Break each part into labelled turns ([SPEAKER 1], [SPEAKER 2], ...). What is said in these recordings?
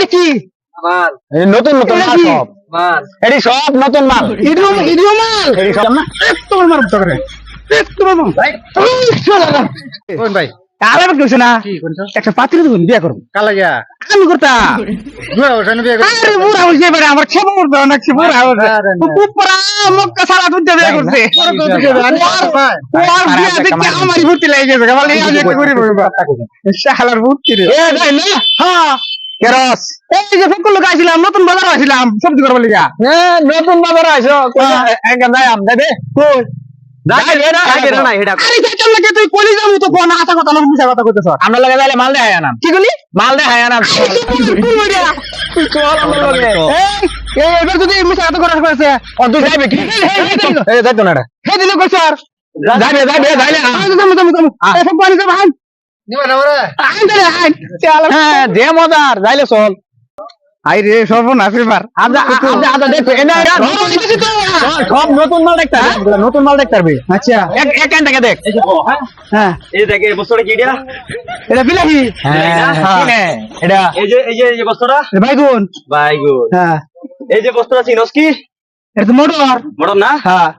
[SPEAKER 1] কি
[SPEAKER 2] মাল
[SPEAKER 3] নতুন নতুন মাল সব
[SPEAKER 2] মাল
[SPEAKER 3] এডি সব নতুন মাল
[SPEAKER 1] ইডিও মাল
[SPEAKER 3] এডি সব না
[SPEAKER 1] তোমার মার উঠতে করে তোমার ভাই
[SPEAKER 2] কোন ভাই
[SPEAKER 1] আরে কিছু না
[SPEAKER 2] কি কোনটা
[SPEAKER 1] একটা পাত্রী দেবো বিয়ে করবো
[SPEAKER 2] কালা গিয়া
[SPEAKER 1] আমি করতাম
[SPEAKER 2] বুড়া ওখানে বিয়ে করে
[SPEAKER 1] আরে বুড়া হইছে এবারে আমার ছেলে মরবে অনেক বুড়া হইছে পুপরা মক্কা সারা দুধ দিয়ে করছে আর বিয়ে দেখে আমার ভর্তি লাগে গেছে বলে আমি একটা করি শালার ভর্তি রে এ যাই না হ্যাঁ কেরস এই যে ফকুল লোক আইছিলাম নতুন বাজার আইছিলাম সবজি করবার লাগা
[SPEAKER 3] হ্যাঁ নতুন বাজার আইছো একদম যাই আম দে কই যাই রে না এটা
[SPEAKER 1] আরে যাইতাম লাগে তুই কলি যাবো তো কোন আশা কথা না মিছা কথা কইতেছ
[SPEAKER 3] আমরা লাগে যাইলে মাল দে হায় আনাম
[SPEAKER 1] কি কলি
[SPEAKER 3] মাল দে হায় আনাম
[SPEAKER 1] এই এবার যদি মিছা কথা করার কইছে
[SPEAKER 3] ও তুই যাইবে কি এই যাইতো না এটা
[SPEAKER 1] হে দিলে কইছ আর
[SPEAKER 3] যাইবে যাইলে
[SPEAKER 1] যাম এই সব পানি সব হান
[SPEAKER 2] নিবা না ওরে
[SPEAKER 1] আইন দে আইন চল
[SPEAKER 3] হ্যাঁ যে মজার যাইলে চল
[SPEAKER 1] আই রে সর্বনাশ এবার
[SPEAKER 3] আদা দেখো এনা সব নতুন মাল দেখতে নতুন মাল দেখতে পারবি
[SPEAKER 1] আচ্ছা
[SPEAKER 3] এক টাকা দেখ
[SPEAKER 1] হ্যাঁ
[SPEAKER 2] এই দেখে এই বস্তাটা কি এটা
[SPEAKER 1] এটা বিলাহি
[SPEAKER 3] হ্যাঁ এটা
[SPEAKER 2] এই যে বস্তাটা
[SPEAKER 1] বাইগুন
[SPEAKER 2] বাইগো
[SPEAKER 1] হ্যাঁ
[SPEAKER 2] এই যে বস্তাটা চিনস কি
[SPEAKER 1] এটা তো মোটর
[SPEAKER 2] বড় না
[SPEAKER 1] হ্যাঁ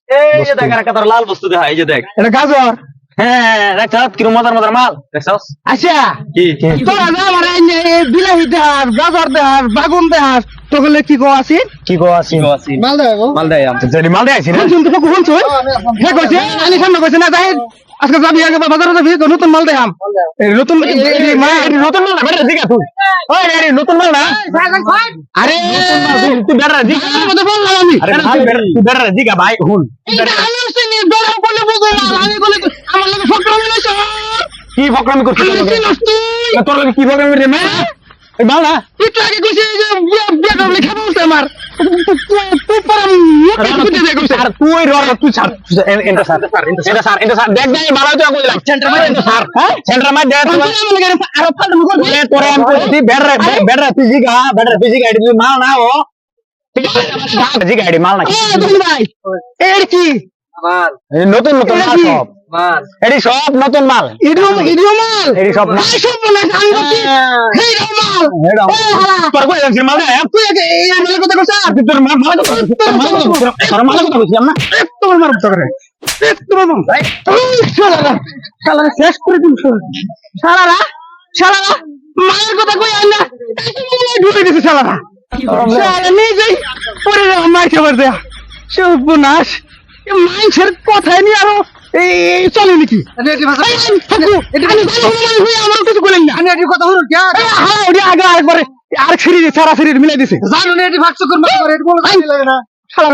[SPEAKER 2] এই যে দেখ একটা তোর লাল বস্তু দেখা এই যে দেখ
[SPEAKER 1] এটা গাজর
[SPEAKER 3] হ্যাঁ দেখছ কিরম মজার মজার মাল
[SPEAKER 2] দেখছস
[SPEAKER 1] আচ্ছা
[SPEAKER 2] কি
[SPEAKER 1] তোরা না আমার বিলাহি দেহার গাজর দেহার বাগুন দেহার তোগুলো কি কো আছে
[SPEAKER 3] কি গো আছি
[SPEAKER 1] মাল দেবো
[SPEAKER 2] মাল দেয় আম
[SPEAKER 3] যদি মাল দেখাইছি না
[SPEAKER 1] শুন তো কোন শুন হে কইছে আনি সামনে কইছে না যাই আজকে যাবি আগে বাজারে যাবি নতুন মাল দেখাম এই নতুন মা
[SPEAKER 3] নতুন মাল বেটা দিগা তুই ওই আরে নতুন মাল না
[SPEAKER 1] আরে
[SPEAKER 3] তুই বেটা দিগা
[SPEAKER 1] মধ্যে বললাম আমি
[SPEAKER 3] আরে তুই বেটা দিগা ভাই হুন
[SPEAKER 1] এটা আমি শুনি দরা বলে বুঝো না আমি বলে আমার লাগে ফকরামি নাইছো
[SPEAKER 3] কি ফকরামি করছিস
[SPEAKER 1] আমি চিনস তুই
[SPEAKER 3] তোর লাগে কি ফকরামি রে মা এই মাল না
[SPEAKER 1] একটু আগে কইছে যে বিয়া করলে খাবো আমার তুই পরাম মুখে ফুটে দে কইছে
[SPEAKER 3] আর তুই র তুই ছাড় এটা স্যার দেখ দেখ মারা তুই কইলাম সেন্টার মার এটা স্যার হ্যাঁ সেন্টার মার দে তুই
[SPEAKER 1] আরো ফালতু মুখ
[SPEAKER 3] এ তোরে আমি কইছি বেড়া তুই জিগা তুই মাল না ও ঠিক আছে জিগা আইডি মাল না
[SPEAKER 1] তুমি ভাই এর কি
[SPEAKER 2] মাল
[SPEAKER 3] নতুন নতুন মাল সব
[SPEAKER 2] মাল
[SPEAKER 3] এডি সব নতুন মাল
[SPEAKER 1] ইডিও মাল
[SPEAKER 3] এডি সব না
[SPEAKER 1] আই সব না আমি বলছি হেই মাল
[SPEAKER 3] হেডা
[SPEAKER 1] ও হালা
[SPEAKER 3] তোর কই যাচ্ছিস মাল দে
[SPEAKER 1] তুই আগে এই মালের কথা কইছ
[SPEAKER 3] তুই তোর মাল তোর মাল কথা বলছিস না
[SPEAKER 1] তোমার মার উঠতে করে তোমার মার ভাই শালা শেষ করে দিন শালা মালের কথা কই আই না ঢুকে গেছে শালা শালা নিজেই পরে মার খবর দেয়া সর্বনাশ মানুষের কথাই নি আরো এই চলে নাকি আমার কিছু বলেন না
[SPEAKER 2] আমি এটি কথা হলো কি
[SPEAKER 1] হ্যাঁ ওটা আগে আরেকবারে আরেক সিরিজ সারা সিরিজ মিলাই দিছে
[SPEAKER 2] জানো না এটি ভাগচক করে মার করে এটি বলে লাগে না
[SPEAKER 1] শালা